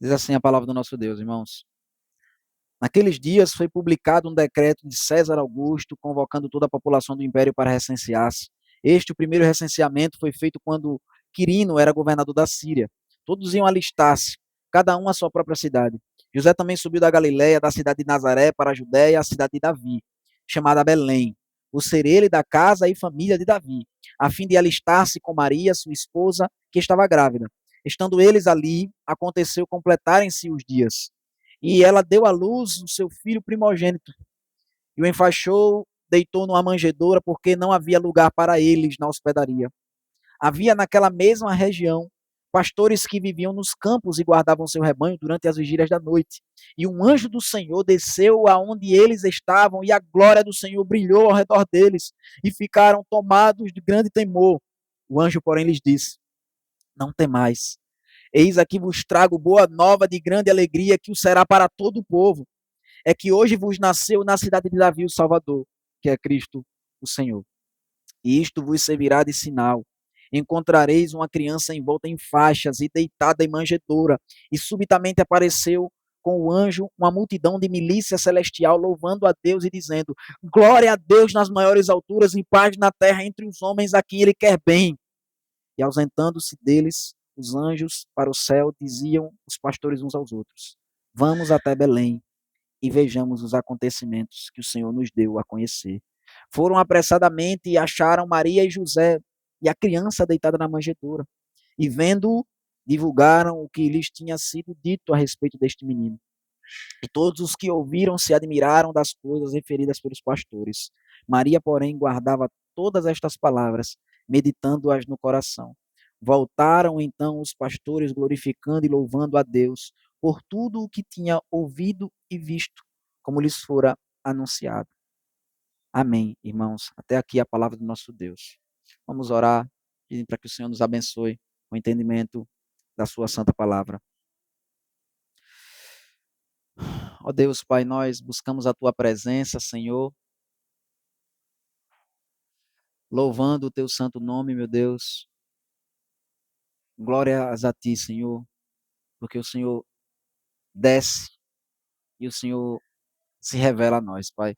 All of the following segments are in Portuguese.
Diz assim a palavra do nosso Deus, irmãos. Naqueles dias foi publicado um decreto de César Augusto, convocando toda a população do império para recensear-se. O primeiro recenseamento foi feito quando Quirino era governador da Síria. Todos iam alistar-se, cada um à sua própria cidade. José também subiu da Galiléia, da cidade de Nazaré, para a Judéia, a cidade de Davi, chamada Belém, por ser ele da casa e família de Davi, a fim de alistar-se com Maria, sua esposa, que estava grávida. Estando eles ali, aconteceu completarem-se os dias. E ela deu à luz o seu filho primogênito, e o enfaixou, deitou numa manjedoura, porque não havia lugar para eles na hospedaria. Havia naquela mesma região pastores que viviam nos campos e guardavam seu rebanho durante as vigílias da noite. E um anjo do Senhor desceu aonde eles estavam, e a glória do Senhor brilhou ao redor deles, e ficaram tomados de grande temor. O anjo, porém, lhes disse: Não temais. Eis aqui vos trago boa nova de grande alegria, que o será para todo o povo. É que hoje vos nasceu na cidade de Davi o Salvador, que é Cristo o Senhor. E isto vos servirá de sinal. Encontrareis uma criança envolta em faixas e deitada em manjedoura. E subitamente apareceu com o anjo uma multidão de milícia celestial, louvando a Deus e dizendo: Glória a Deus nas maiores alturas e paz na terra entre os homens a quem ele quer bem. E ausentando-se deles, os anjos para o céu, diziam os pastores uns aos outros: Vamos até Belém e vejamos os acontecimentos que o Senhor nos deu a conhecer. Foram apressadamente e acharam Maria e José e a criança deitada na manjedoura. E vendo-o, divulgaram o que lhes tinha sido dito a respeito deste menino. E todos os que ouviram se admiraram das coisas referidas pelos pastores. Maria, porém, guardava todas estas palavras, meditando-as no coração. Voltaram então os pastores, glorificando e louvando a Deus por tudo o que tinha ouvido e visto, como lhes fora anunciado. Amém, irmãos. Até aqui a palavra do nosso Deus. Vamos orar, pedindo para que o Senhor nos abençoe com o entendimento da sua santa palavra. Ó Deus, Pai, nós buscamos a Tua presença, Senhor, louvando o Teu santo nome, meu Deus. Glórias a Ti, Senhor, porque o Senhor desce e o Senhor se revela a nós, Pai.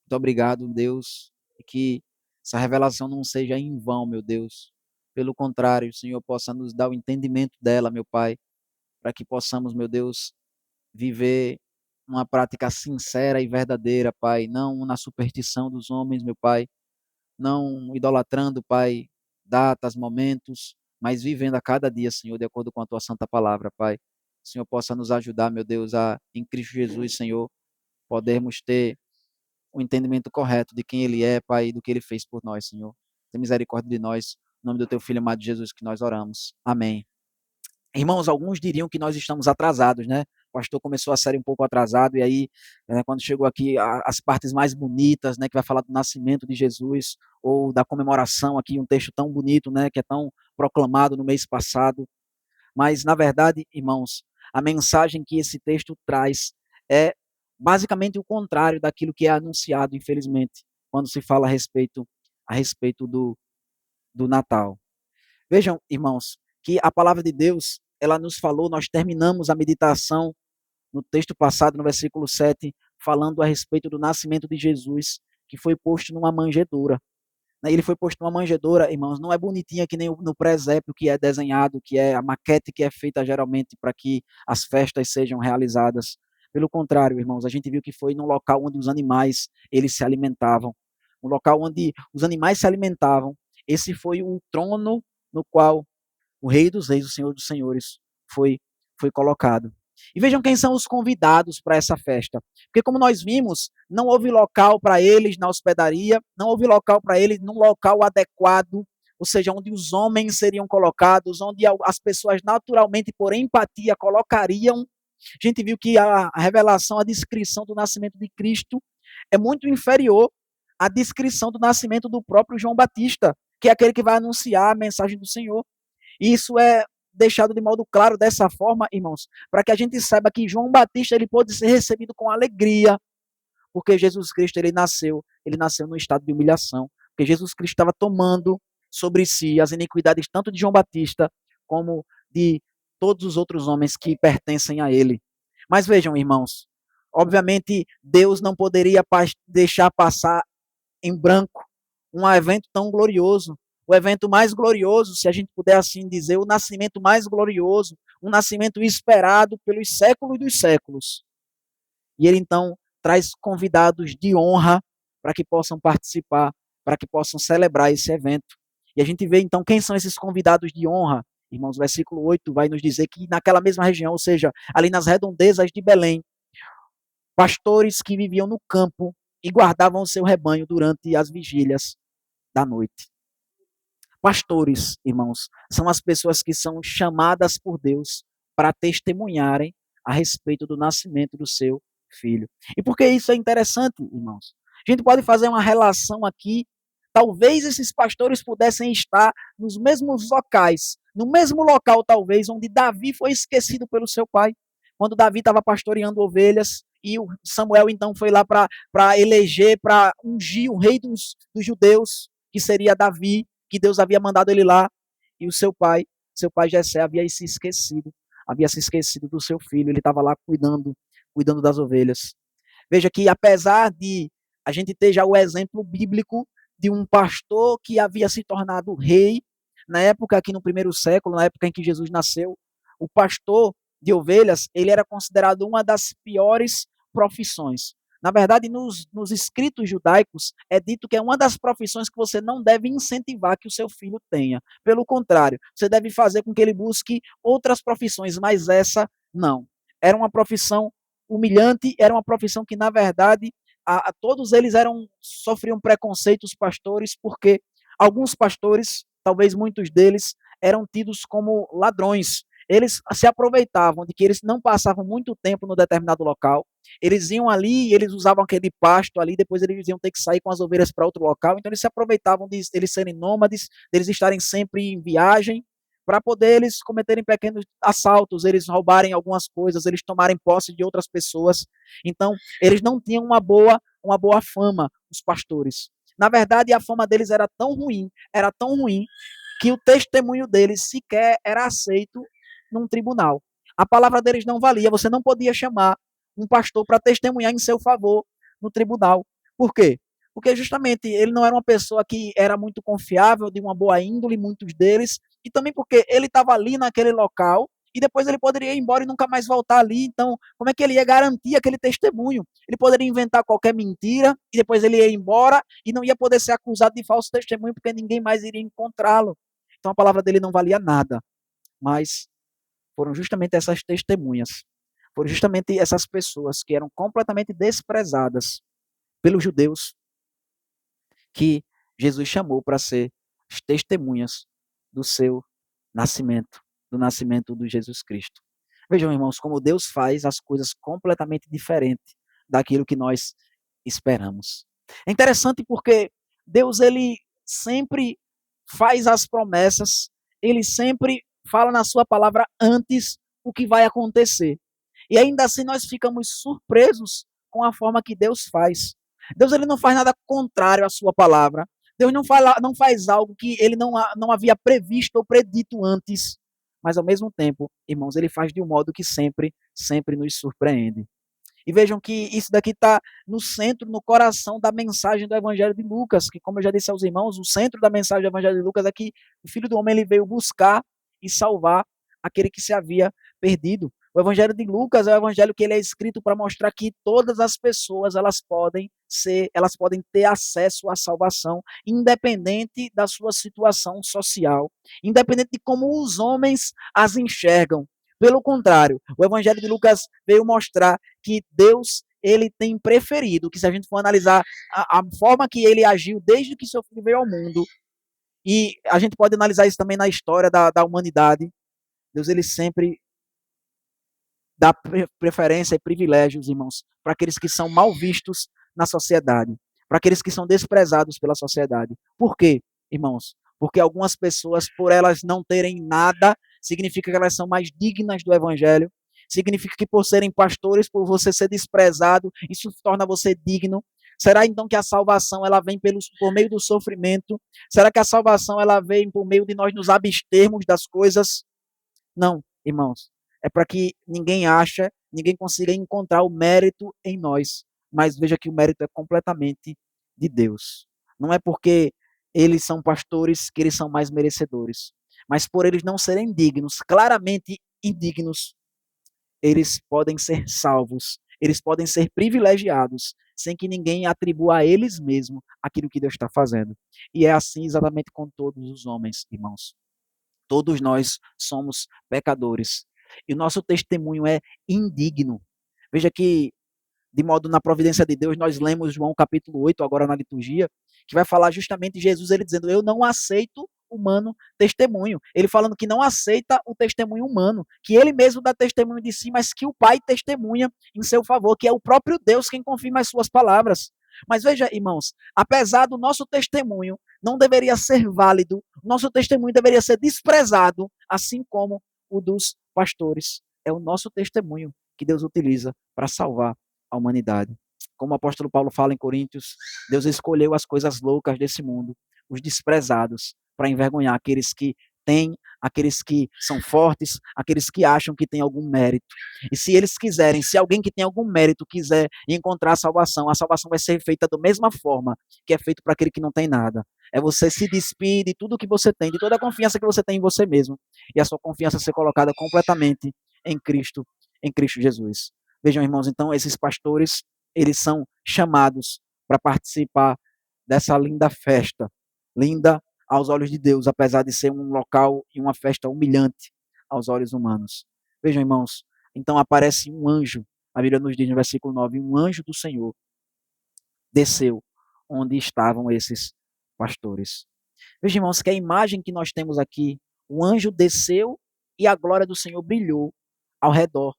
Muito obrigado, Deus, e que essa revelação não seja em vão, meu Deus. Pelo contrário, o Senhor possa nos dar o entendimento dela, meu Pai, para que possamos, meu Deus, viver uma prática sincera e verdadeira, Pai, não na superstição dos homens, meu Pai, não idolatrando, Pai, datas, momentos, mas vivendo a cada dia, Senhor, de acordo com a Tua santa palavra, Pai. O Senhor possa nos ajudar, meu Deus, a, em Cristo Jesus, Senhor, podermos ter o entendimento correto de quem Ele é, Pai, e do que Ele fez por nós, Senhor. Tenha misericórdia de nós, em nome do Teu Filho amado Jesus, que nós oramos. Amém. Irmãos, alguns diriam que nós estamos atrasados, né? O pastor começou a série um pouco atrasado, e aí, quando chegou aqui, as partes mais bonitas, né, que vai falar do nascimento de Jesus, ou da comemoração aqui, um texto tão bonito, né, que é tão proclamado no mês passado. Mas, na verdade, irmãos, a mensagem que esse texto traz é basicamente o contrário daquilo que é anunciado, infelizmente, quando se fala a respeito do Natal. Vejam, irmãos, que a palavra de Deus, ela nos falou, nós terminamos a meditação no texto passado, no versículo 7, falando a respeito do nascimento de Jesus, que foi posto numa manjedoura. Ele foi posto numa manjedoura, irmãos, não é bonitinha que nem no presépio que é desenhado, que é a maquete que é feita geralmente para que as festas sejam realizadas. Pelo contrário, irmãos, a gente viu que foi num local onde os animais, eles se alimentavam. Um local onde os animais se alimentavam. Esse foi o trono no qual o Rei dos Reis, o Senhor dos Senhores, foi colocado. E vejam quem são os convidados para essa festa. Porque, como nós vimos, não houve local para eles na hospedaria, não houve local para eles num local adequado, ou seja, onde os homens seriam colocados, onde as pessoas naturalmente, por empatia, colocariam. A gente viu que a revelação, a descrição do nascimento de Cristo é muito inferior à descrição do nascimento do próprio João Batista, que é aquele que vai anunciar a mensagem do Senhor. E isso é deixado de modo claro dessa forma, irmãos, para que a gente saiba que João Batista ele pode ser recebido com alegria, porque Jesus Cristo ele nasceu no estado de humilhação, porque Jesus Cristo estava tomando sobre si as iniquidades tanto de João Batista como de todos os outros homens que pertencem a ele. Mas vejam, irmãos, obviamente Deus não poderia deixar passar em branco um evento tão glorioso, o evento mais glorioso, se a gente puder assim dizer, o nascimento mais glorioso, um nascimento esperado pelos séculos dos séculos. E ele então traz convidados de honra para que possam participar, para que possam celebrar esse evento. E a gente vê então quem são esses convidados de honra. Irmãos, o versículo 8 vai nos dizer que naquela mesma região, ou seja, ali nas redondezas de Belém, pastores que viviam no campo e guardavam o seu rebanho durante as vigílias da noite. Pastores, irmãos, são as pessoas que são chamadas por Deus para testemunharem a respeito do nascimento do seu filho. E por que isso é interessante, irmãos? A gente pode fazer uma relação aqui. Talvez esses pastores pudessem estar nos mesmos locais, no mesmo local, talvez, onde Davi foi esquecido pelo seu pai. Quando Davi estava pastoreando ovelhas, e o Samuel então foi lá para eleger, para ungir o rei dos judeus, que seria Davi, que Deus havia mandado ele lá, e o seu pai Jessé havia se esquecido do seu filho, ele estava lá cuidando das ovelhas. Veja que apesar de a gente ter já o exemplo bíblico de um pastor que havia se tornado rei, na época aqui no primeiro século, na época em que Jesus nasceu, o pastor de ovelhas, ele era considerado uma das piores profissões. Na verdade, nos escritos judaicos, é dito que é uma das profissões que você não deve incentivar que o seu filho tenha. Pelo contrário, você deve fazer com que ele busque outras profissões, mas essa não. Era uma profissão humilhante, era uma profissão que, na verdade, todos eles sofriam preconceitos, pastores, porque alguns pastores, talvez muitos deles, eram tidos como ladrões. Eles se aproveitavam de que eles não passavam muito tempo no determinado local, eles iam ali e eles usavam aquele pasto ali, depois eles iam ter que sair com as ovelhas para outro local, então eles se aproveitavam de eles serem nômades, deles estarem sempre em viagem, para poder eles cometerem pequenos assaltos, eles roubarem algumas coisas, eles tomarem posse de outras pessoas. Então, eles não tinham uma boa fama, os pastores. Na verdade, a fama deles era tão ruim, que o testemunho deles sequer era aceito num tribunal. A palavra deles não valia, você não podia chamar um pastor para testemunhar em seu favor no tribunal. Por quê? Porque justamente ele não era uma pessoa que era muito confiável, de uma boa índole, muitos deles, e também porque ele estava ali naquele local e depois ele poderia ir embora e nunca mais voltar ali. Então, como é que ele ia garantir aquele testemunho? Ele poderia inventar qualquer mentira e depois ele ia embora e não ia poder ser acusado de falso testemunho porque ninguém mais iria encontrá-lo. Então, a palavra dele não valia nada. Mas foram justamente essas testemunhas, foram justamente essas pessoas que eram completamente desprezadas pelos judeus que Jesus chamou para ser as testemunhas do seu nascimento, do nascimento de Jesus Cristo. Vejam, irmãos, como Deus faz as coisas completamente diferentes daquilo que nós esperamos. É interessante porque Deus, ele sempre faz as promessas, ele sempre fala na sua palavra antes o que vai acontecer. E ainda assim nós ficamos surpresos com a forma que Deus faz. Deus, ele não faz nada contrário à sua palavra. Deus não faz algo que ele não havia previsto ou predito antes. Mas ao mesmo tempo, irmãos, ele faz de um modo que sempre nos surpreende. E vejam que isso daqui está no centro, no coração da mensagem do Evangelho de Lucas, que, como eu já disse aos irmãos, o centro da mensagem do Evangelho de Lucas é que o Filho do Homem ele veio buscar e salvar aquele que se havia perdido. O Evangelho de Lucas é o evangelho que ele é escrito para mostrar que todas as pessoas elas podem ter acesso à salvação, independente da sua situação social, independente de como os homens as enxergam. Pelo contrário, o Evangelho de Lucas veio mostrar que Deus ele tem preferido, que se a gente for analisar a forma que ele agiu desde que seu filho veio ao mundo, e a gente pode analisar isso também na história da humanidade, Deus ele sempre dá preferência e privilégios, irmãos, para aqueles que são mal vistos na sociedade, para aqueles que são desprezados pela sociedade. Por quê, irmãos? Porque algumas pessoas, por elas não terem nada, significa que elas são mais dignas do evangelho, significa que por serem pastores, por você ser desprezado, isso torna você digno. Será então que a salvação ela vem por meio do sofrimento? Será que a salvação ela vem por meio de nós nos abstermos das coisas? Não, irmãos, é para que ninguém consiga encontrar o mérito em nós, mas veja que o mérito é completamente de Deus. Não é porque eles são pastores que eles são mais merecedores, mas por eles não serem dignos, claramente indignos, eles podem ser salvos, eles podem ser privilegiados, sem que ninguém atribua a eles mesmos aquilo que Deus está fazendo. E é assim exatamente com todos os homens, irmãos. Todos nós somos pecadores. E o nosso testemunho é indigno. Veja que, de modo na providência de Deus, nós lemos João capítulo 8, agora na liturgia, que vai falar justamente Jesus, ele dizendo, eu não aceito humano testemunho. Ele falando que não aceita o testemunho humano, que ele mesmo dá testemunho de si, mas que o Pai testemunha em seu favor, que é o próprio Deus quem confirma as suas palavras. Mas veja, irmãos, apesar do nosso testemunho não deveria ser válido, nosso testemunho deveria ser desprezado, assim como o dos pastores. É o nosso testemunho que Deus utiliza para salvar a humanidade. Como o apóstolo Paulo fala em Coríntios, Deus escolheu as coisas loucas desse mundo, os desprezados, para envergonhar aqueles que têm, aqueles que são fortes, aqueles que acham que têm algum mérito. E se eles quiserem, se alguém que tem algum mérito quiser encontrar a salvação vai ser feita da mesma forma que é feito para aquele que não tem nada. É você se despir de tudo que você tem, de toda a confiança que você tem em você mesmo, e a sua confiança ser colocada completamente em Cristo Jesus. Vejam, irmãos, então esses pastores, eles são chamados para participar dessa linda festa, linda aos olhos de Deus, apesar de ser um local e uma festa humilhante aos olhos humanos. Vejam, irmãos, então aparece um anjo, a Bíblia nos diz no versículo 9, um anjo do Senhor desceu onde estavam esses pastores. Vejam, irmãos, que a imagem que nós temos aqui, o anjo desceu e a glória do Senhor brilhou ao redor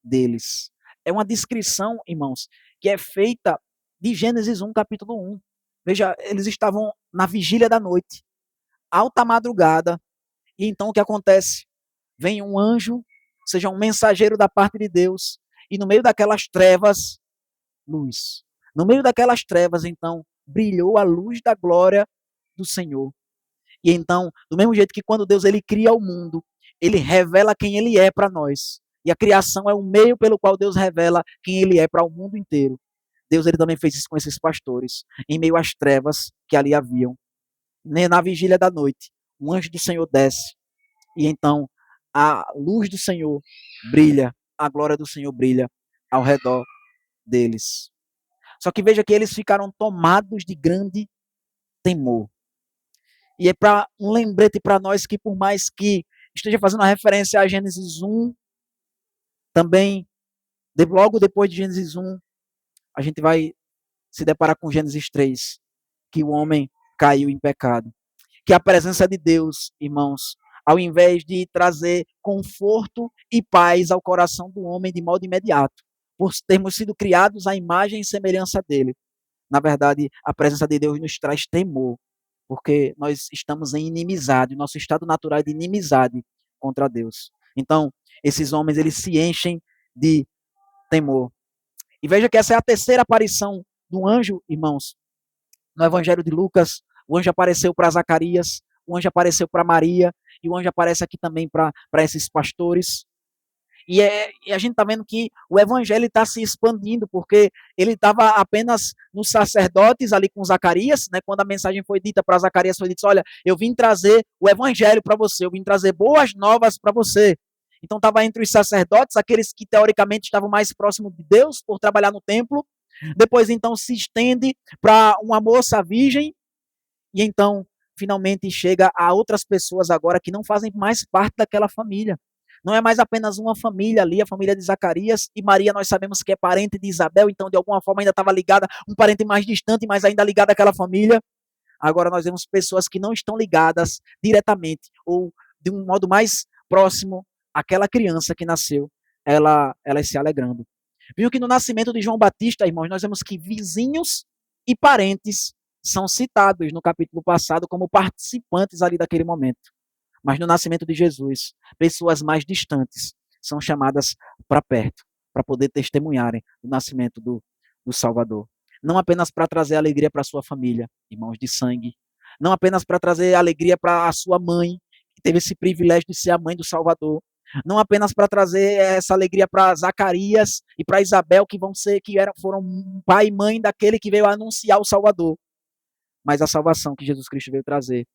deles. É uma descrição, irmãos, que é feita de Gênesis 1, capítulo 1. Veja, eles estavam na vigília da noite, alta madrugada, e então o que acontece? Vem um anjo, seja um mensageiro da parte de Deus, e no meio daquelas trevas, luz. No meio daquelas trevas, então, brilhou a luz da glória do Senhor. E então, do mesmo jeito que quando Deus ele cria o mundo, ele revela quem ele é para nós. E a criação é o meio pelo qual Deus revela quem ele é para o mundo inteiro. Deus ele também fez isso com esses pastores, em meio às trevas que ali haviam. Na vigília da noite, um anjo do Senhor desce, e então a luz do Senhor brilha, a glória do Senhor brilha ao redor deles. Só que veja que eles ficaram tomados de grande temor. E é para um lembrete para nós que, por mais que esteja fazendo a referência a Gênesis 1, também, logo depois de Gênesis 1, a gente vai se deparar com Gênesis 3, que o homem caiu em pecado. Que a presença de Deus, irmãos, ao invés de trazer conforto e paz ao coração do homem de modo imediato, por termos sido criados à imagem e semelhança dele, na verdade, a presença de Deus nos traz temor, porque nós estamos em inimizade, nosso estado natural é de inimizade contra Deus. Então, esses homens, eles se enchem de temor. E veja que essa é a terceira aparição do anjo, irmãos. No Evangelho de Lucas, o anjo apareceu para Zacarias, o anjo apareceu para Maria, e o anjo aparece aqui também para esses pastores. E a gente está vendo que o evangelho está se expandindo, porque ele estava apenas nos sacerdotes ali com Zacarias, né? Quando a mensagem foi dita para Zacarias, foi dito, olha, eu vim trazer o evangelho para você, eu vim trazer boas novas para você. Então estava entre os sacerdotes, aqueles que teoricamente estavam mais próximos de Deus por trabalhar no templo. Depois então se estende para uma moça virgem, e então finalmente chega a outras pessoas agora que não fazem mais parte daquela família. Não é mais apenas uma família ali, a família de Zacarias, e Maria nós sabemos que é parente de Isabel, então de alguma forma ainda estava ligada, um parente mais distante, mas ainda ligado àquela família. Agora nós vemos pessoas que não estão ligadas diretamente, ou de um modo mais próximo àquela criança que nasceu, elas se alegrando. Viu que no nascimento de João Batista, irmãos, nós vemos que vizinhos e parentes são citados no capítulo passado como participantes ali daquele momento. Mas no nascimento de Jesus, pessoas mais distantes são chamadas para perto, para poder testemunharem o nascimento do Salvador. Não apenas para trazer alegria para a sua família, irmãos de sangue, não apenas para trazer alegria para a sua mãe, que teve esse privilégio de ser a mãe do Salvador, não apenas para trazer essa alegria para Zacarias e para Isabel, foram pai e mãe daquele que veio anunciar o Salvador, mas a salvação que Jesus Cristo veio trazer,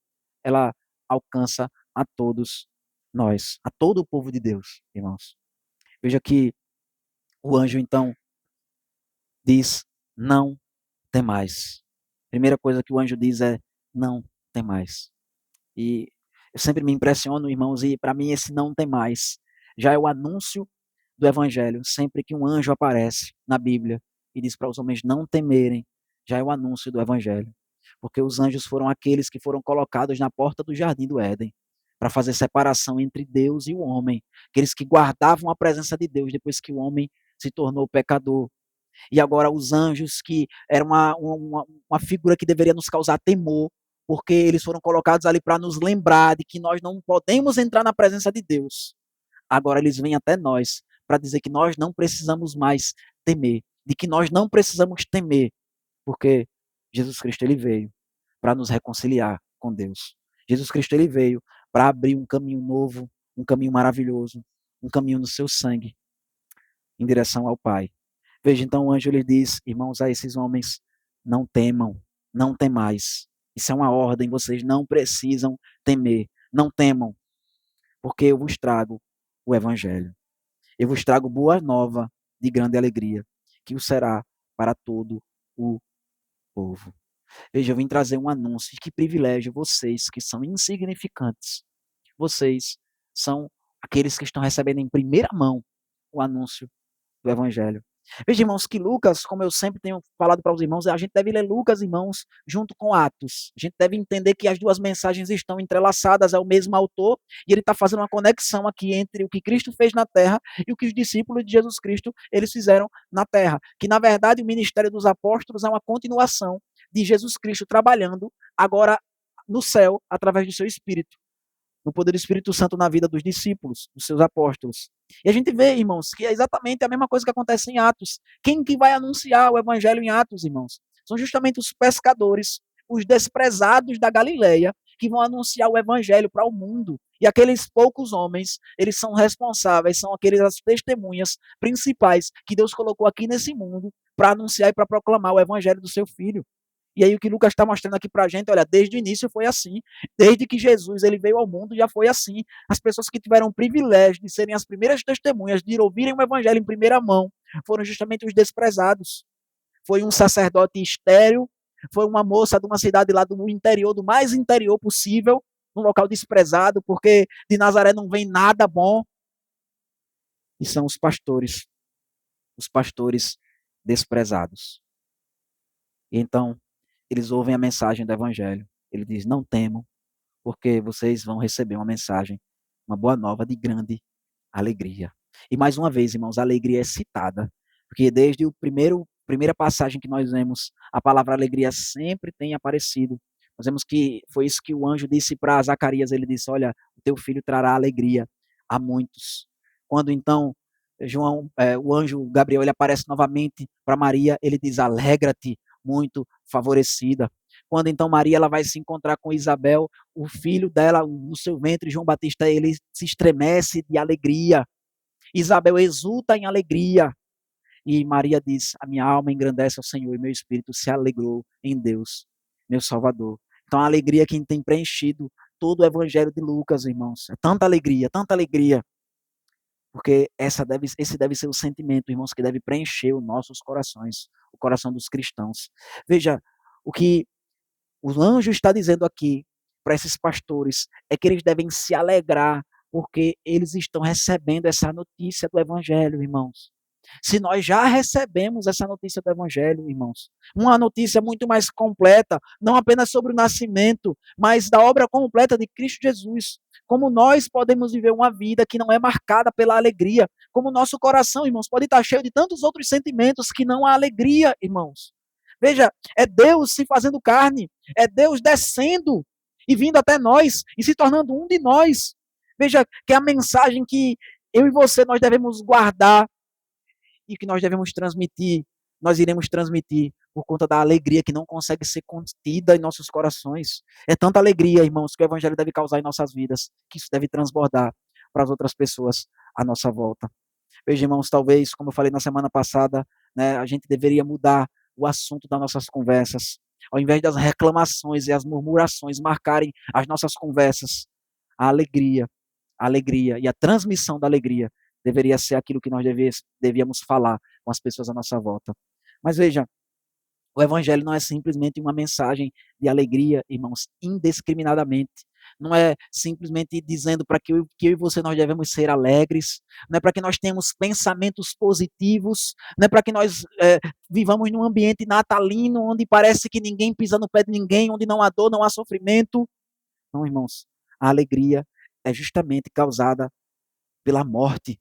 ela alcança a todos nós, a todo o povo de Deus, irmãos. Veja que o anjo, então, diz, não tem mais. Primeira coisa que o anjo diz é, não tem mais. E eu sempre me impressiono, irmãos, e para mim esse não tem mais já é o anúncio do evangelho. Sempre que um anjo aparece na Bíblia e diz para os homens não temerem, já é o anúncio do evangelho. Porque os anjos foram aqueles que foram colocados na porta do jardim do Éden para fazer separação entre Deus e o homem, aqueles que guardavam a presença de Deus depois que o homem se tornou pecador. E agora os anjos, que era uma figura que deveria nos causar temor, porque eles foram colocados ali para nos lembrar de que nós não podemos entrar na presença de Deus. Agora eles vêm até nós para dizer que nós não precisamos mais temer, de que nós não precisamos temer, porque Jesus Cristo ele veio para nos reconciliar com Deus. Jesus Cristo ele veio para abrir um caminho novo, um caminho maravilhoso, um caminho no seu sangue, em direção ao Pai. Veja, então o anjo lhe diz, irmãos, a esses homens, não temam, não temais. Isso é uma ordem, vocês não precisam temer, não temam, porque eu vos trago o evangelho. Eu vos trago boa nova de grande alegria, que o será para todo o povo. Veja, eu vim trazer um anúncio, que privilégio vocês que são insignificantes. Vocês são aqueles que estão recebendo em primeira mão o anúncio do evangelho. Veja, irmãos, que Lucas, como eu sempre tenho falado para os irmãos, a gente deve ler Lucas, irmãos, junto com Atos. A gente deve entender que as duas mensagens estão entrelaçadas, é o mesmo autor, e ele está fazendo uma conexão aqui entre o que Cristo fez na terra e o que os discípulos de Jesus Cristo eles fizeram na terra. Que, na verdade, o ministério dos apóstolos é uma continuação de Jesus Cristo trabalhando agora no céu, através do seu Espírito, no poder do Espírito Santo na vida dos discípulos, dos seus apóstolos. E a gente vê, irmãos, que é exatamente a mesma coisa que acontece em Atos. Quem que vai anunciar o evangelho em Atos, irmãos? São justamente os pescadores, os desprezados da Galileia, que vão anunciar o evangelho para o mundo. E aqueles poucos homens, eles são responsáveis, são aqueles as testemunhas principais que Deus colocou aqui nesse mundo para anunciar e para proclamar o evangelho do seu filho. E aí o que Lucas está mostrando aqui para a gente, olha, desde o início foi assim, desde que Jesus ele veio ao mundo já foi assim. As pessoas que tiveram o privilégio de serem as primeiras testemunhas, de ouvirem o evangelho em primeira mão, foram justamente os desprezados. Foi um sacerdote estéril, foi uma moça de uma cidade lá do interior, do mais interior possível, num local desprezado, porque de Nazaré não vem nada bom. E são os pastores desprezados. E então, eles ouvem a mensagem do evangelho. Ele diz, não temam, porque vocês vão receber uma mensagem, uma boa nova de grande alegria. E mais uma vez, irmãos, a alegria é citada, porque desde primeira passagem que nós vemos, a palavra alegria sempre tem aparecido. Nós vemos que foi isso que o anjo disse para Zacarias, ele disse, olha, o teu filho trará alegria a muitos. Quando então o anjo Gabriel, ele aparece novamente para Maria, ele diz, alegra-te, muito favorecida. Quando então Maria ela vai se encontrar com Isabel, o filho dela no seu ventre, João Batista, ele se estremece de alegria. Isabel exulta em alegria. E Maria diz, a minha alma engrandece ao Senhor e meu espírito se alegrou em Deus, meu Salvador. Então a alegria que tem preenchido todo o evangelho de Lucas, irmãos. É tanta alegria, porque esse deve ser o sentimento, irmãos, que deve preencher os nossos corações, o coração dos cristãos. Veja, o que o anjo está dizendo aqui para esses pastores é que eles devem se alegrar, porque eles estão recebendo essa notícia do evangelho, irmãos. Se nós já recebemos essa notícia do evangelho, irmãos, uma notícia muito mais completa, não apenas sobre o nascimento, mas da obra completa de Cristo Jesus, como nós podemos viver uma vida que não é marcada pela alegria, como nosso coração, irmãos, pode estar cheio de tantos outros sentimentos que não há alegria, irmãos. Veja, é Deus se fazendo carne, é Deus descendo e vindo até nós e se tornando um de nós. Veja que é a mensagem que eu e você nós devemos guardar e que nós devemos transmitir, nós iremos transmitir por conta da alegria que não consegue ser contida em nossos corações. É tanta alegria, irmãos, que o evangelho deve causar em nossas vidas, que isso deve transbordar para as outras pessoas à nossa volta. Veja, irmãos, talvez, como eu falei na semana passada, né, a gente deveria mudar o assunto das nossas conversas. Ao invés das reclamações e as murmurações marcarem as nossas conversas, a alegria, a alegria e a transmissão da alegria deveria ser aquilo que nós devíamos falar com as pessoas à nossa volta. Mas veja, o evangelho não é simplesmente uma mensagem de alegria, irmãos, indiscriminadamente. Não é simplesmente dizendo para que eu e você nós devemos ser alegres, não é para que nós tenhamos pensamentos positivos, não é para que nós vivamos num ambiente natalino onde parece que ninguém pisa no pé de ninguém, onde não há dor, não há sofrimento. Não, irmãos, a alegria é justamente causada pela morte.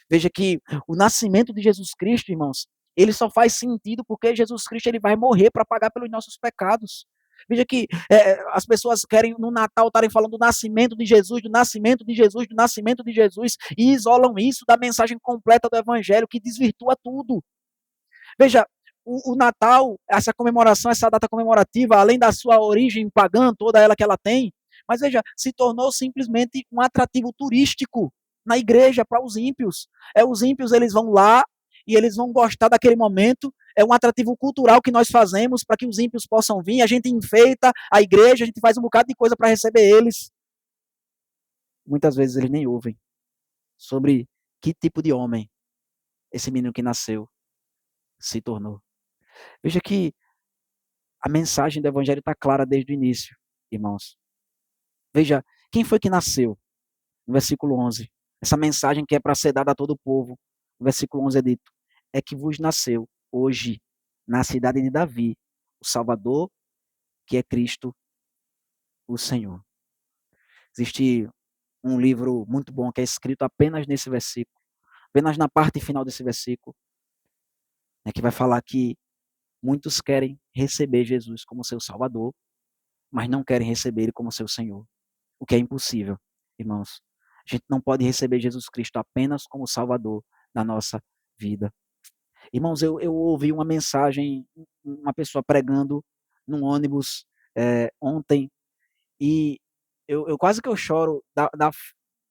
Veja que o nascimento de Jesus Cristo, irmãos, ele só faz sentido porque Jesus Cristo ele vai morrer para pagar pelos nossos pecados. Veja que as pessoas querem no Natal estarem falando do nascimento de Jesus, do nascimento de Jesus, do nascimento de Jesus, e isolam isso da mensagem completa do Evangelho, que desvirtua tudo. Veja, o Natal, essa comemoração, essa data comemorativa, além da sua origem pagã, toda ela que ela tem, mas veja, se tornou simplesmente um atrativo turístico na igreja para os ímpios. Os ímpios, eles vão lá e eles vão gostar daquele momento. É um atrativo cultural que nós fazemos para que os ímpios possam vir. A gente enfeita a igreja, a gente faz um bocado de coisa para receber eles. Muitas vezes eles nem ouvem sobre que tipo de homem esse menino que nasceu se tornou. Veja que a mensagem do evangelho está clara desde o início, irmãos. Veja, quem foi que nasceu? No versículo 11. Essa mensagem que é para ser dada a todo o povo. No versículo 11 é dito: é que vos nasceu hoje, na cidade de Davi, o Salvador, que é Cristo, o Senhor. Existe um livro muito bom que é escrito apenas nesse versículo, apenas na parte final desse versículo, que vai falar que muitos querem receber Jesus como seu Salvador, mas não querem receber Ele como seu Senhor, o que é impossível, irmãos. A gente não pode receber Jesus Cristo apenas como Salvador da nossa vida. Irmãos, eu ouvi uma mensagem, uma pessoa pregando num ônibus ontem, e eu quase que eu choro da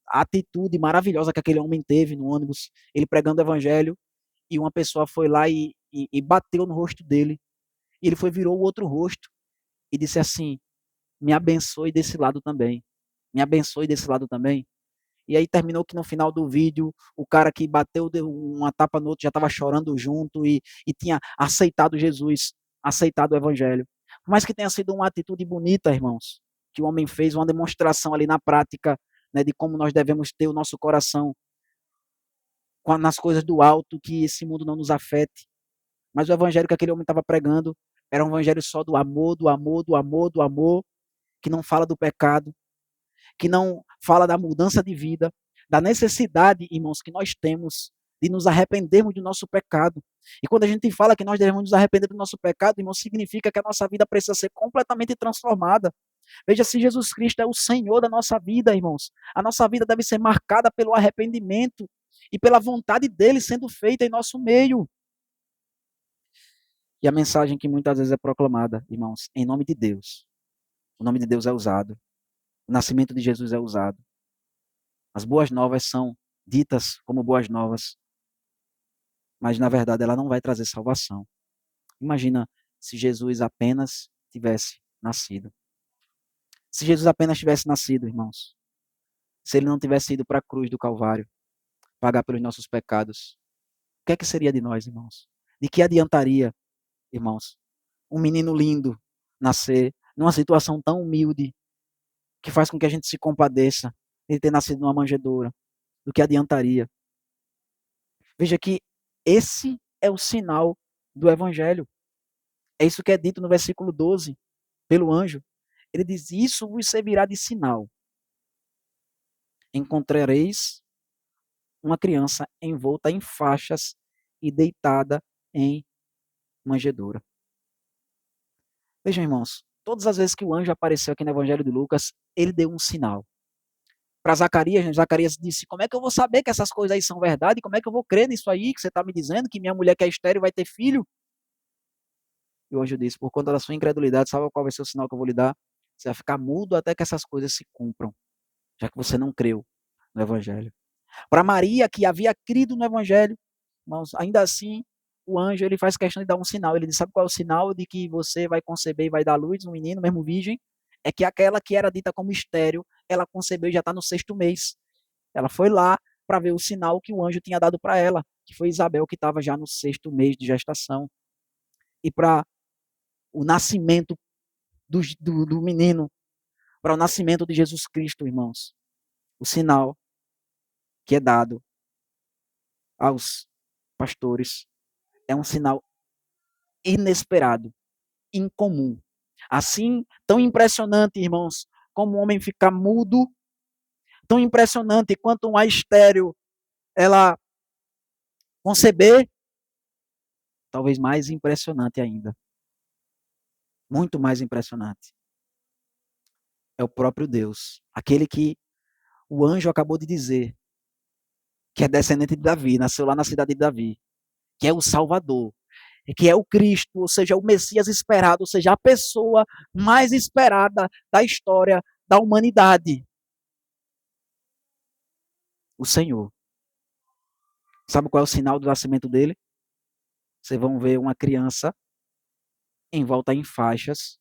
atitude maravilhosa que aquele homem teve no ônibus, ele pregando o evangelho, e uma pessoa foi lá e bateu no rosto dele, e ele virou o outro rosto, e disse assim: me abençoe desse lado também, me abençoe desse lado também. E aí terminou que no final do vídeo, o cara que bateu deu uma tapa no outro já estava chorando junto e tinha aceitado Jesus, aceitado o evangelho. Por mais que tenha sido uma atitude bonita, irmãos, que o homem fez, uma demonstração ali na prática, né, de como nós devemos ter o nosso coração nas coisas do alto, que esse mundo não nos afete. Mas o evangelho que aquele homem estava pregando era um evangelho só do amor, do amor, do amor, do amor, que não fala do pecado, que não fala da mudança de vida, da necessidade, irmãos, que nós temos de nos arrependermos do nosso pecado. E quando a gente fala que nós devemos nos arrepender do nosso pecado, irmãos, significa que a nossa vida precisa ser completamente transformada. Veja, se Jesus Cristo é o Senhor da nossa vida, irmãos, a nossa vida deve ser marcada pelo arrependimento e pela vontade dele sendo feita em nosso meio. E a mensagem que muitas vezes é proclamada, irmãos, em nome de Deus. O nome de Deus é usado. O nascimento de Jesus é usado. As boas novas são ditas como boas novas, mas na verdade ela não vai trazer salvação. Imagina se Jesus apenas tivesse nascido. Se Jesus apenas tivesse nascido, irmãos, se ele não tivesse ido para a cruz do Calvário, pagar pelos nossos pecados, o que é que seria de nós, irmãos? De que adiantaria, irmãos, um menino lindo nascer numa situação tão humilde, que faz com que a gente se compadeça ele ter nascido numa manjedoura? Do que adiantaria? Veja que esse é o sinal do evangelho. É isso que é dito no versículo 12 pelo anjo. Ele diz: isso vos servirá de sinal. Encontrareis uma criança envolta em faixas e deitada em manjedoura. Vejam, irmãos, todas as vezes que o anjo apareceu aqui no evangelho de Lucas, ele deu um sinal. Para Zacarias, Zacarias disse: como é que eu vou saber que essas coisas aí são verdade? Como é que eu vou crer nisso aí que você está me dizendo, que minha mulher que é estéril vai ter filho? E o anjo disse: por conta da sua incredulidade, sabe qual vai ser o sinal que eu vou lhe dar? Você vai ficar mudo até que essas coisas se cumpram, já que você não creu no Evangelho. Para Maria, que havia crido no Evangelho, irmãos, ainda assim, o anjo ele faz questão de dar um sinal. Ele diz: sabe qual é o sinal de que você vai conceber e vai dar luz, um menino, mesmo virgem? É que aquela que era dita como estéril, ela concebeu e já está no 6º mês. Ela foi lá para ver o sinal que o anjo tinha dado para ela, que foi Isabel, que estava já no 6º mês de gestação. E para o nascimento do menino, para o nascimento de Jesus Cristo, irmãos, o sinal que é dado aos pastores é um sinal inesperado, incomum. Assim, tão impressionante, irmãos, como um homem ficar mudo, tão impressionante quanto uma estéril ela conceber, talvez mais impressionante ainda, muito mais impressionante, é o próprio Deus, aquele que o anjo acabou de dizer, que é descendente de Davi, nasceu lá na cidade de Davi, que é o Salvador, que é o Cristo, ou seja, o Messias esperado, ou seja, a pessoa mais esperada da história da humanidade, o Senhor. Sabe qual é o sinal do nascimento dele? Vocês vão ver uma criança envolta em faixas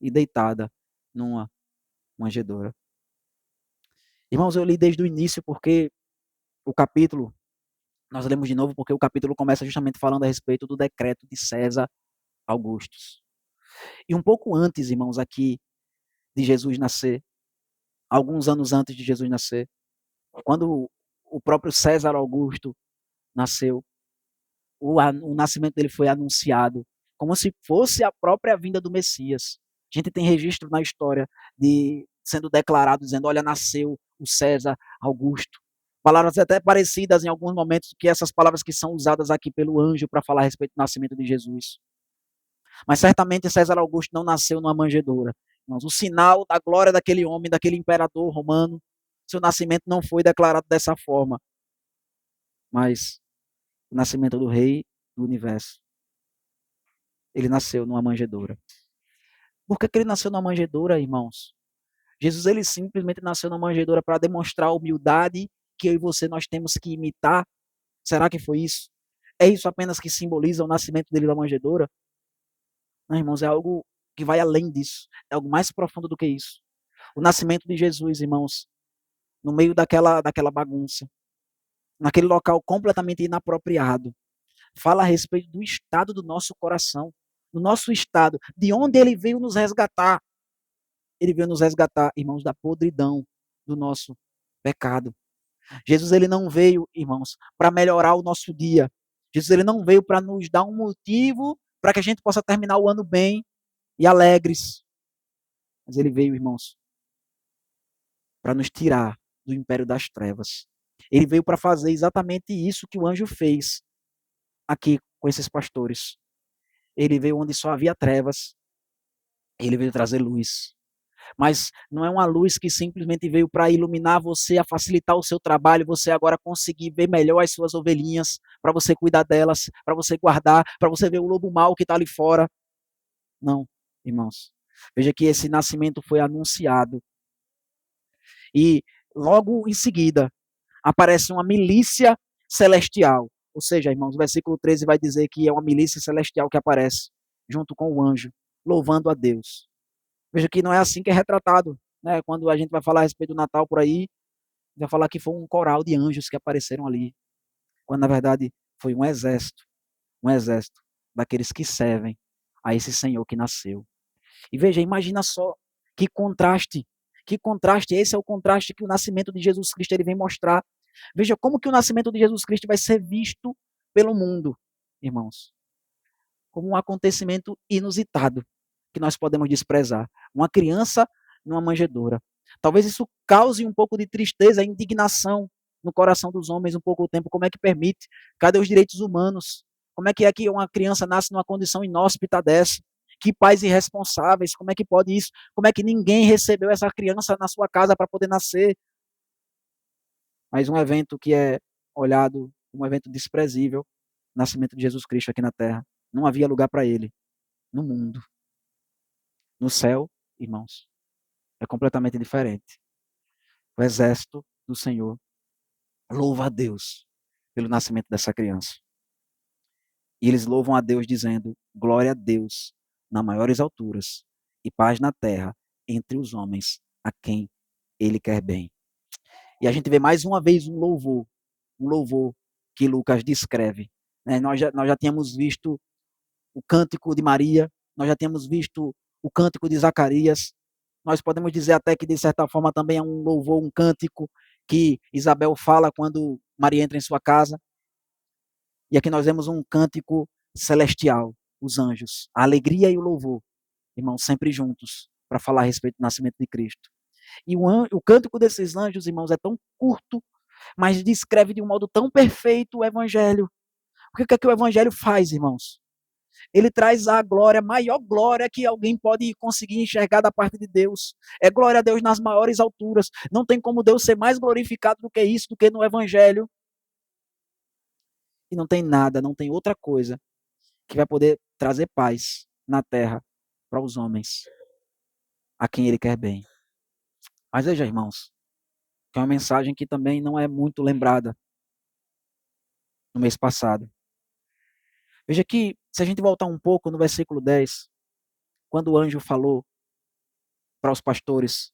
e deitada numa manjedoura. Irmãos, eu li desde o início porque o capítulo, nós lemos de novo porque o capítulo começa justamente falando a respeito do decreto de César Augustus. E um pouco antes, irmãos, aqui de Jesus nascer, alguns anos antes de Jesus nascer, quando o próprio César Augusto nasceu, o nascimento dele foi anunciado como se fosse a própria vinda do Messias. A gente tem registro na história de sendo declarado, dizendo, olha, nasceu o César Augusto. Palavras até parecidas em alguns momentos que essas palavras que são usadas aqui pelo anjo para falar a respeito do nascimento de Jesus. Mas certamente César Augusto não nasceu numa manjedoura. Mas o sinal da glória daquele homem, daquele imperador romano, seu nascimento não foi declarado dessa forma. Mas o nascimento do rei do universo. Ele nasceu numa manjedoura. Por que ele nasceu numa manjedoura, irmãos? Jesus ele simplesmente nasceu numa manjedoura para demonstrar a humildade que eu e você nós temos que imitar. Será que foi isso? É isso apenas que simboliza o nascimento dele na manjedoura? Não, irmãos, é algo que vai além disso. É algo mais profundo do que isso. O nascimento de Jesus, irmãos, no meio daquela bagunça, naquele local completamente inapropriado, fala a respeito do estado do nosso coração, do nosso estado, de onde ele veio nos resgatar. Ele veio nos resgatar, irmãos, da podridão do nosso pecado. Jesus ele não veio, irmãos, para melhorar o nosso dia. Jesus ele não veio para nos dar um motivo para que a gente possa terminar o ano bem e alegres. Mas ele veio, irmãos, para nos tirar do império das trevas. Ele veio para fazer exatamente isso que o anjo fez aqui com esses pastores. Ele veio onde só havia trevas. Ele veio trazer luz. Mas não é uma luz que simplesmente veio para iluminar você, a facilitar o seu trabalho, você agora conseguir ver melhor as suas ovelhinhas, para você cuidar delas, para você guardar, para você ver o lobo mau que está ali fora. Não, irmãos. Veja que esse nascimento foi anunciado. E logo em seguida aparece uma milícia celestial. Ou seja, irmãos, o versículo 13 vai dizer que é uma milícia celestial que aparece junto com o anjo, louvando a Deus. Veja que não é assim que é retratado, né? Quando a gente vai falar a respeito do Natal por aí, vai falar que foi um coral de anjos que apareceram ali, quando na verdade foi um exército daqueles que servem a esse Senhor que nasceu. E veja, imagina só que contraste, esse é o contraste que o nascimento de Jesus Cristo ele vem mostrar. Veja como que o nascimento de Jesus Cristo vai ser visto pelo mundo, irmãos, como um acontecimento inusitado, que nós podemos desprezar. Uma criança numa manjedoura. Talvez isso cause um pouco de tristeza, indignação no coração dos homens um pouco o tempo. Como é que permite? Cadê os direitos humanos? Como é que uma criança nasce numa condição inóspita dessa? Que pais irresponsáveis, como é que pode isso? Como é que ninguém recebeu essa criança na sua casa para poder nascer? Mas um evento que é olhado como um evento desprezível, o nascimento de Jesus Cristo aqui na Terra. Não havia lugar para ele no mundo. No céu, irmãos, é completamente diferente. O exército do Senhor louva a Deus pelo nascimento dessa criança. E eles louvam a Deus dizendo: glória a Deus nas maiores alturas e paz na terra entre os homens a quem ele quer bem. E a gente vê mais uma vez um louvor que Lucas descreve. Né? Nós já tínhamos visto o cântico de Maria, nós já tínhamos visto o cântico de Zacarias. Nós podemos dizer até que, de certa forma, também é um louvor, um cântico que Isabel fala quando Maria entra em sua casa. E aqui nós vemos um cântico celestial, os anjos, a alegria e o louvor, irmãos, sempre juntos, para falar a respeito do nascimento de Cristo. E o cântico desses anjos, irmãos, é tão curto, mas descreve de um modo tão perfeito o evangelho. Porque o que é que o evangelho faz, irmãos? Ele traz a glória, a maior glória que alguém pode conseguir enxergar da parte de Deus. É glória a Deus nas maiores alturas. Não tem como Deus ser mais glorificado do que isso, do que no evangelho. E não tem nada, não tem outra coisa que vai poder trazer paz na terra para os homens a quem ele quer bem. Mas veja, irmãos, que é uma mensagem que também não é muito lembrada no mês passado. Veja que, se a gente voltar um pouco no versículo 10, quando o anjo falou para os pastores,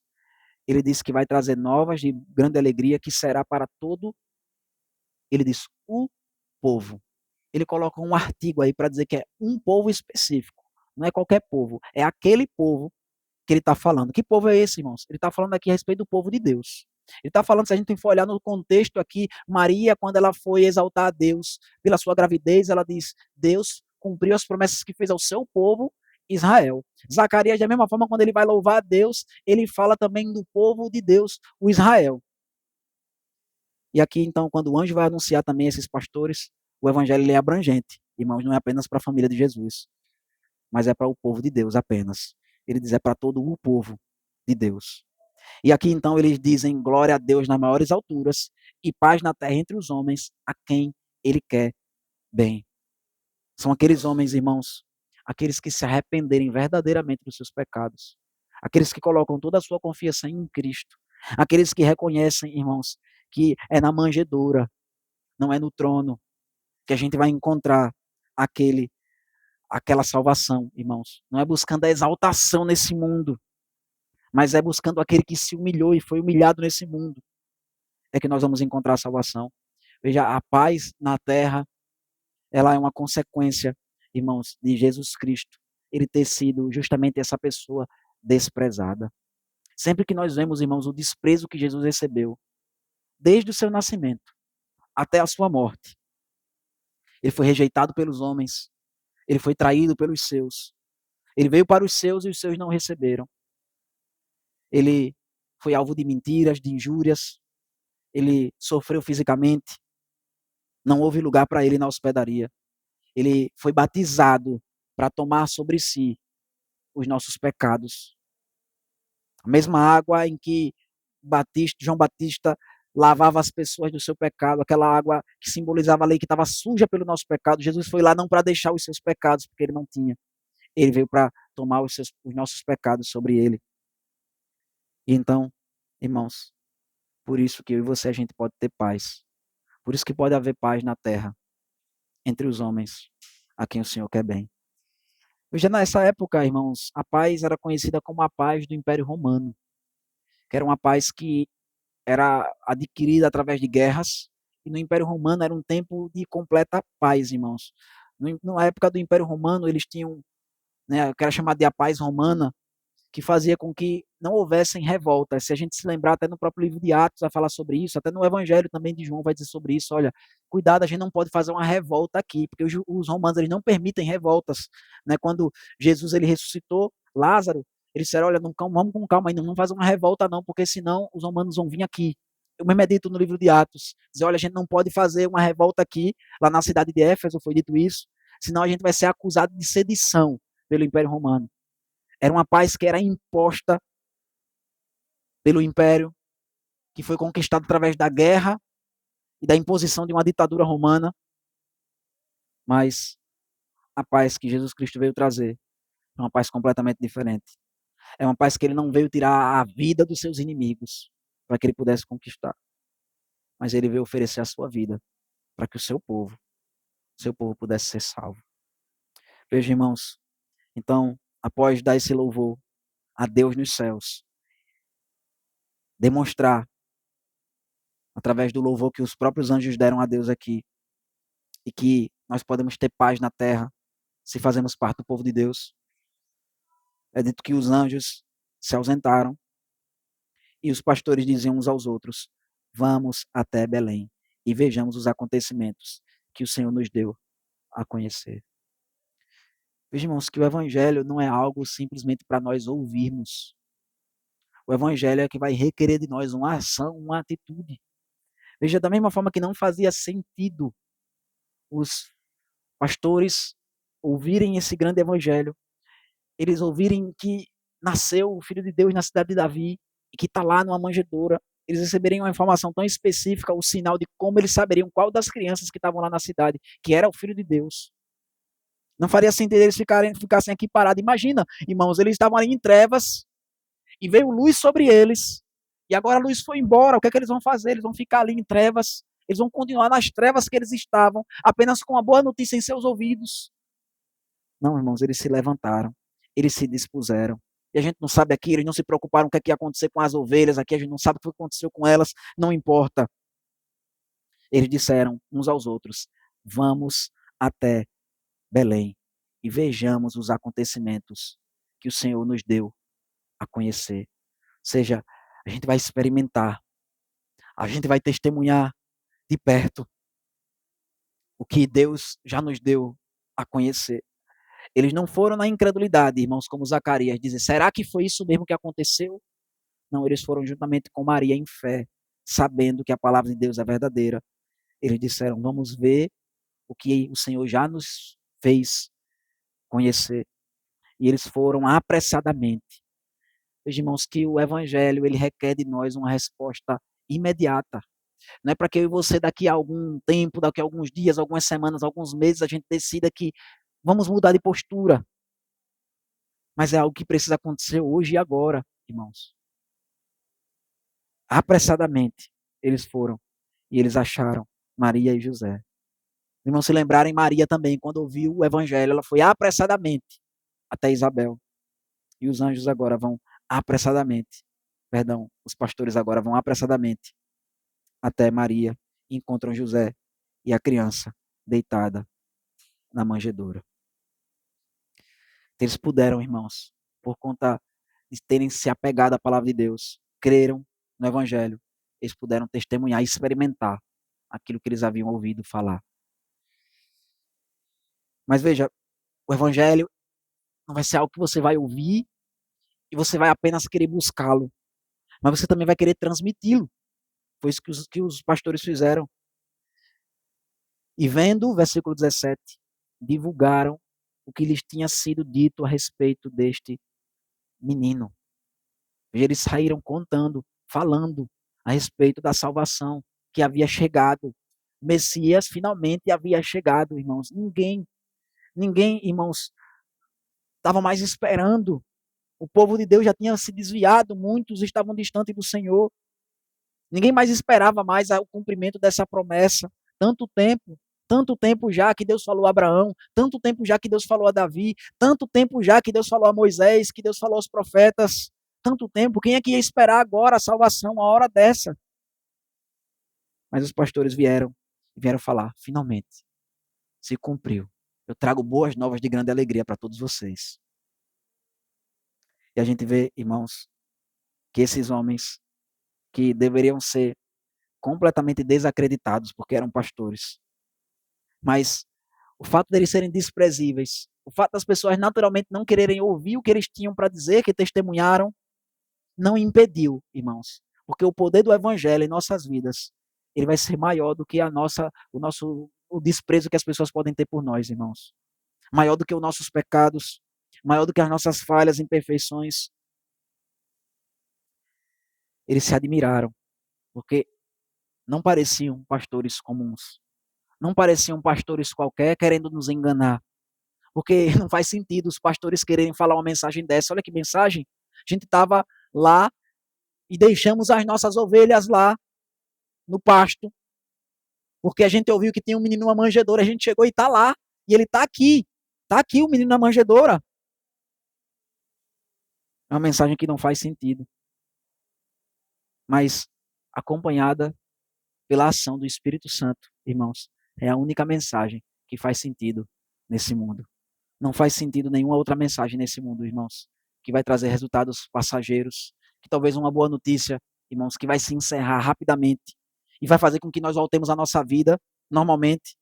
ele disse que vai trazer novas de grande alegria, que será para todo, ele diz, o povo. Ele coloca um artigo aí para dizer que é um povo específico. Não é qualquer povo, é aquele povo que ele está falando. Que povo é esse, irmãos? Ele está falando aqui a respeito do povo de Deus. Ele está falando, se a gente for olhar no contexto aqui, Maria, quando ela foi exaltar a Deus pela sua gravidez, ela diz, Deus cumpriu as promessas que fez ao seu povo, Israel. Zacarias, da mesma forma, quando ele vai louvar a Deus, ele fala também do povo de Deus, o Israel. E aqui, então, quando o anjo vai anunciar também esses pastores, o evangelho é abrangente. Irmãos, não é apenas para a família de Jesus, mas é para o povo de Deus apenas. Ele diz, é para todo o povo de Deus. E aqui então eles dizem glória a Deus nas maiores alturas e paz na terra entre os homens a quem ele quer bem. São aqueles homens, irmãos, aqueles que se arrependerem verdadeiramente dos seus pecados, aqueles que colocam toda a sua confiança em Cristo, aqueles que reconhecem, irmãos, que é na manjedoura, não é no trono, que a gente vai encontrar aquela salvação, irmãos. Não é buscando a exaltação nesse mundo, mas é buscando aquele que se humilhou e foi humilhado nesse mundo. É que nós vamos encontrar a salvação. Veja, a paz na terra, ela é uma consequência, irmãos, de Jesus Cristo. Ele ter sido justamente essa pessoa desprezada. Sempre que nós vemos, irmãos, o desprezo que Jesus recebeu, desde o seu nascimento até a sua morte. Ele foi rejeitado pelos homens, ele foi traído pelos seus. Ele veio para os seus e os seus não receberam. Ele foi alvo de mentiras, de injúrias, ele sofreu fisicamente, não houve lugar para ele na hospedaria. Ele foi batizado para tomar sobre si os nossos pecados. A mesma água em que João Batista lavava as pessoas do seu pecado, aquela água que simbolizava a lei que estava suja pelo nosso pecado. Jesus foi lá não para deixar os seus pecados, porque ele não tinha. Ele veio para tomar os nossos pecados sobre ele. E então, irmãos, por isso que eu e você a gente pode ter paz. Por isso que pode haver paz na terra, entre os homens, a quem o Senhor quer bem. Já nessa época, irmãos, a paz era conhecida como a paz do Império Romano, que era uma paz que era adquirida através de guerras, e no Império Romano era um tempo de completa paz, irmãos. Na época do Império Romano, eles tinham, né, o que era chamado de a paz romana, que fazia com que não houvessem revoltas. Se a gente se lembrar, até no próprio livro de Atos vai falar sobre isso, até no Evangelho também de João vai dizer sobre isso. Olha, cuidado, a gente não pode fazer uma revolta aqui, porque os romanos eles não permitem revoltas. Né? Quando Jesus ele ressuscitou Lázaro, eles disseram, olha, não, vamos com calma ainda, não faz uma revolta não, porque senão os romanos vão vir aqui. Eu mesmo é dito no livro de Atos, dizer, olha, a gente não pode fazer uma revolta aqui, lá na cidade de Éfeso foi dito isso, senão a gente vai ser acusado de sedição pelo Império Romano. Era uma paz que era imposta pelo Império, que foi conquistado através da guerra e da imposição de uma ditadura romana. Mas a paz que Jesus Cristo veio trazer é uma paz completamente diferente. É uma paz que ele não veio tirar a vida dos seus inimigos para que ele pudesse conquistar. mas ele veio oferecer a sua vida para que o seu povo pudesse ser salvo. Veja, irmãos, então, após dar esse louvor a Deus nos céus, demonstrar, através do louvor que os próprios anjos deram a Deus aqui, e que nós podemos ter paz na terra se fazemos parte do povo de Deus. É dito que os anjos se ausentaram e os pastores diziam uns aos outros: vamos até Belém e vejamos os acontecimentos que o Senhor nos deu a conhecer. Veja, irmãos, que o evangelho não é algo simplesmente para nós ouvirmos. O evangelho é que vai requerer de nós uma ação, uma atitude. Veja, da mesma forma que não fazia sentido os pastores ouvirem esse grande evangelho, eles ouvirem que nasceu o Filho de Deus na cidade de Davi e que está lá numa manjedoura, eles receberiam uma informação tão específica, o sinal de como eles saberiam qual das crianças que estavam lá na cidade, que era o Filho de Deus. Não faria sentido eles ficassem aqui parados. Imagina, irmãos, eles estavam ali em trevas e veio luz sobre eles. E agora a luz foi embora. O que é que eles vão fazer? Eles vão ficar ali em trevas. Eles vão continuar nas trevas que eles estavam, apenas com uma boa notícia em seus ouvidos. Não, irmãos, eles se levantaram. Eles se dispuseram. E a gente não sabe aqui, eles não se preocuparam com o que é que ia acontecer com as ovelhas aqui, a gente não sabe o que aconteceu com elas, não importa. Eles disseram uns aos outros: vamos até Belém e vejamos os acontecimentos que o Senhor nos deu a conhecer. Ou seja, a gente vai experimentar, a gente vai testemunhar de perto o que Deus já nos deu a conhecer. Eles não foram na incredulidade, irmãos, como Zacarias, dizer: será que foi isso mesmo que aconteceu? Não, eles foram juntamente com Maria em fé, sabendo que a palavra de Deus é verdadeira. Eles disseram: vamos ver o que o Senhor já nos fez conhecer. E eles foram apressadamente. Veja, irmãos, que o evangelho ele requer de nós uma resposta imediata. Não é para que eu e você daqui a algum tempo, daqui a alguns dias, algumas semanas, alguns meses, a gente decida que vamos mudar de postura. Mas é algo que precisa acontecer hoje e agora, irmãos. Apressadamente, eles foram e eles acharam Maria e José. Irmãos, se lembrarem, Maria também, quando ouviu o evangelho, ela foi apressadamente até Isabel. E os anjos agora vão apressadamente, perdão, os pastores agora vão apressadamente até Maria e encontram José e a criança deitada na manjedoura. Eles puderam, irmãos, por conta de terem se apegado à palavra de Deus, creram no evangelho, eles puderam testemunhar e experimentar aquilo que eles haviam ouvido falar. Mas veja, o evangelho não vai ser algo que você vai ouvir e você vai apenas querer buscá-lo, mas você também vai querer transmiti-lo. Foi isso que os pastores fizeram. E vendo, versículo 17, divulgaram o que lhes tinha sido dito a respeito deste menino. Eles saíram contando, falando a respeito da salvação que havia chegado. O Messias finalmente havia chegado, irmãos. Ninguém, irmãos, estava mais esperando. O povo de Deus já tinha se desviado, muitos estavam distantes do Senhor. Ninguém mais esperava mais o cumprimento dessa promessa. Tanto tempo já que Deus falou a Abraão, tanto tempo já que Deus falou a Davi, tanto tempo já que Deus falou a Moisés, que Deus falou aos profetas, tanto tempo. Quem é que ia esperar agora a salvação, uma hora dessa? Mas os pastores vieram falar: finalmente, se cumpriu. Eu trago boas novas de grande alegria para todos vocês. E a gente vê, irmãos, que esses homens que deveriam ser completamente desacreditados porque eram pastores, mas o fato deles serem desprezíveis, o fato das pessoas naturalmente não quererem ouvir o que eles tinham para dizer, que testemunharam, não impediu, irmãos, porque o poder do evangelho em nossas vidas, ele vai ser maior do que o desprezo que as pessoas podem ter por nós, irmãos. Maior do que os nossos pecados, maior do que as nossas falhas, imperfeições. Eles se admiraram, porque não pareciam pastores comuns. Não pareciam pastores qualquer querendo nos enganar. Porque não faz sentido os pastores quererem falar uma mensagem dessa. Olha que mensagem. A gente estava lá e deixamos as nossas ovelhas lá. no pasto, porque a gente ouviu que tem um menino numa manjedoura, a gente chegou e está lá, e ele está aqui. Está aqui o menino na manjedoura. É uma mensagem que não faz sentido, mas acompanhada pela ação do Espírito Santo, irmãos, é a única mensagem que faz sentido nesse mundo. Não faz sentido nenhuma outra mensagem nesse mundo, irmãos, que vai trazer resultados passageiros, que talvez uma boa notícia, irmãos, que vai se encerrar rapidamente e vai fazer com que nós voltemos à nossa vida normalmente,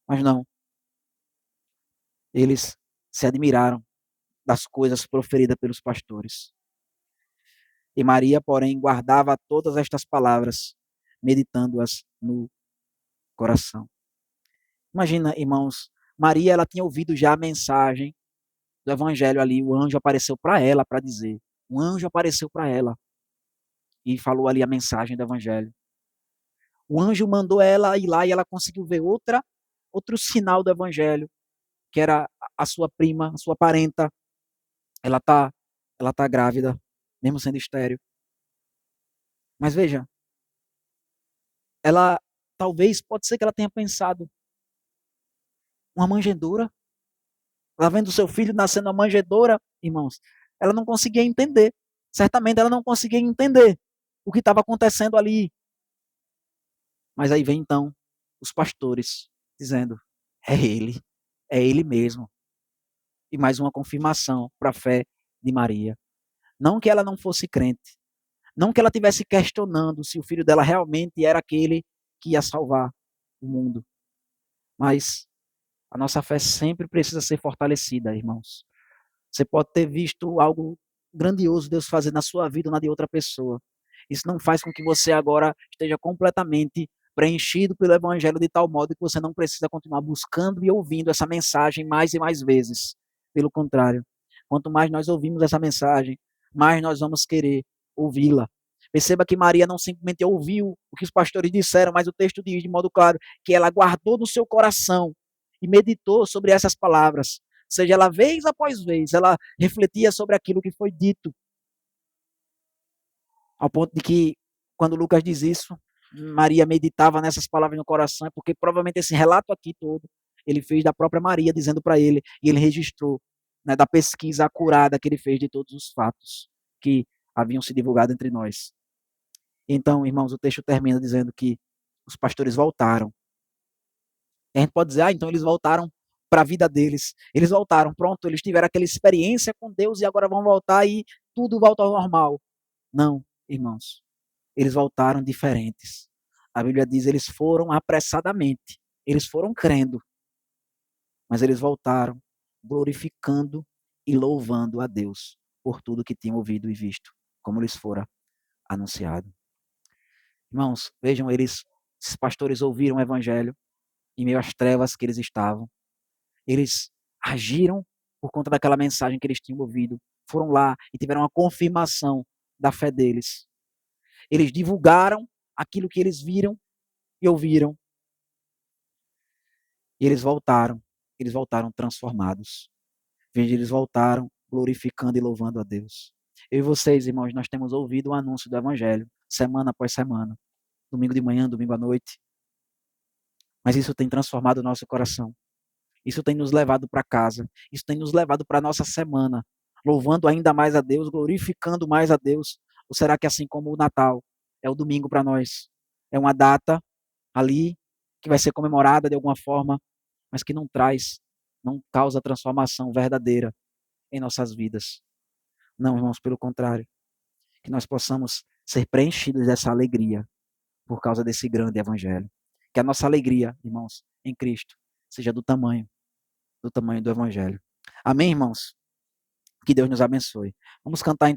mas não. Eles se admiraram das coisas proferidas pelos pastores. E Maria, porém, guardava todas estas palavras, meditando-as no coração. Imagina, irmãos, Maria, ela tinha ouvido já a mensagem do evangelho ali, o anjo apareceu para ela para dizer. Um anjo apareceu para ela e falou ali a mensagem do evangelho. O anjo mandou ela ir lá e ela conseguiu ver outro sinal do evangelho, que era a sua prima, a sua parenta. Ela tá grávida, mesmo sendo estéril. Mas veja, ela talvez, pode ser que ela tenha pensado, uma manjedoura? Ela vendo seu filho nascendo uma manjedoura, irmãos, ela não conseguia entender. Certamente ela não conseguia entender o que estava acontecendo ali. Mas aí vem então os pastores dizendo: é ele mesmo. E mais uma confirmação para a fé de Maria. Não que ela não fosse crente, não que ela estivesse questionando se o filho dela realmente era aquele que ia salvar o mundo, mas a nossa fé sempre precisa ser fortalecida, irmãos. Você pode ter visto algo grandioso Deus fazer na sua vida ou na de outra pessoa. Isso não faz com que você agora esteja completamente preenchido pelo evangelho de tal modo que você não precisa continuar buscando e ouvindo essa mensagem mais e mais vezes. Pelo contrário, quanto mais nós ouvimos essa mensagem, mais nós vamos querer ouvi-la. Perceba que Maria não simplesmente ouviu o que os pastores disseram, mas o texto diz de modo claro que ela guardou no seu coração e meditou sobre essas palavras. Ou seja, ela vez após vez, ela refletia sobre aquilo que foi dito. Ao ponto de que, quando Lucas diz isso, Maria meditava nessas palavras no coração, porque provavelmente esse relato aqui todo, ele fez da própria Maria, dizendo para ele, e ele registrou, né, da pesquisa acurada que ele fez de todos os fatos que haviam se divulgado entre nós. Então, irmãos, o texto termina dizendo que os pastores voltaram. E a gente pode dizer, então eles voltaram para a vida deles. Eles voltaram, pronto, eles tiveram aquela experiência com Deus e agora vão voltar e tudo volta ao normal. Não, irmãos, eles voltaram diferentes. A Bíblia diz, eles foram apressadamente, eles foram crendo, mas eles voltaram glorificando e louvando a Deus por tudo que tinham ouvido e visto, como lhes fora anunciado. Irmãos, vejam, esses pastores ouviram o evangelho em meio às trevas que eles estavam. Eles agiram por conta daquela mensagem que eles tinham ouvido. Foram lá e tiveram uma confirmação da fé deles. Eles divulgaram aquilo que eles viram e ouviram. E eles voltaram transformados. Eles voltaram glorificando e louvando a Deus. Eu e vocês, irmãos, nós temos ouvido o anúncio do evangelho, semana após semana, domingo de manhã, domingo à noite. Mas isso tem transformado o nosso coração. Isso tem nos levado para casa. Isso tem nos levado para a nossa semana, louvando ainda mais a Deus, glorificando mais a Deus. Ou será que assim como o Natal é o domingo para nós, é uma data ali que vai ser comemorada de alguma forma, mas que não causa transformação verdadeira em nossas vidas? Não, irmãos, pelo contrário, que nós possamos ser preenchidos dessa alegria por causa desse grande evangelho. Que a nossa alegria, irmãos, em Cristo, seja do tamanho do evangelho. Amém, irmãos? Que Deus nos abençoe. Vamos cantar então.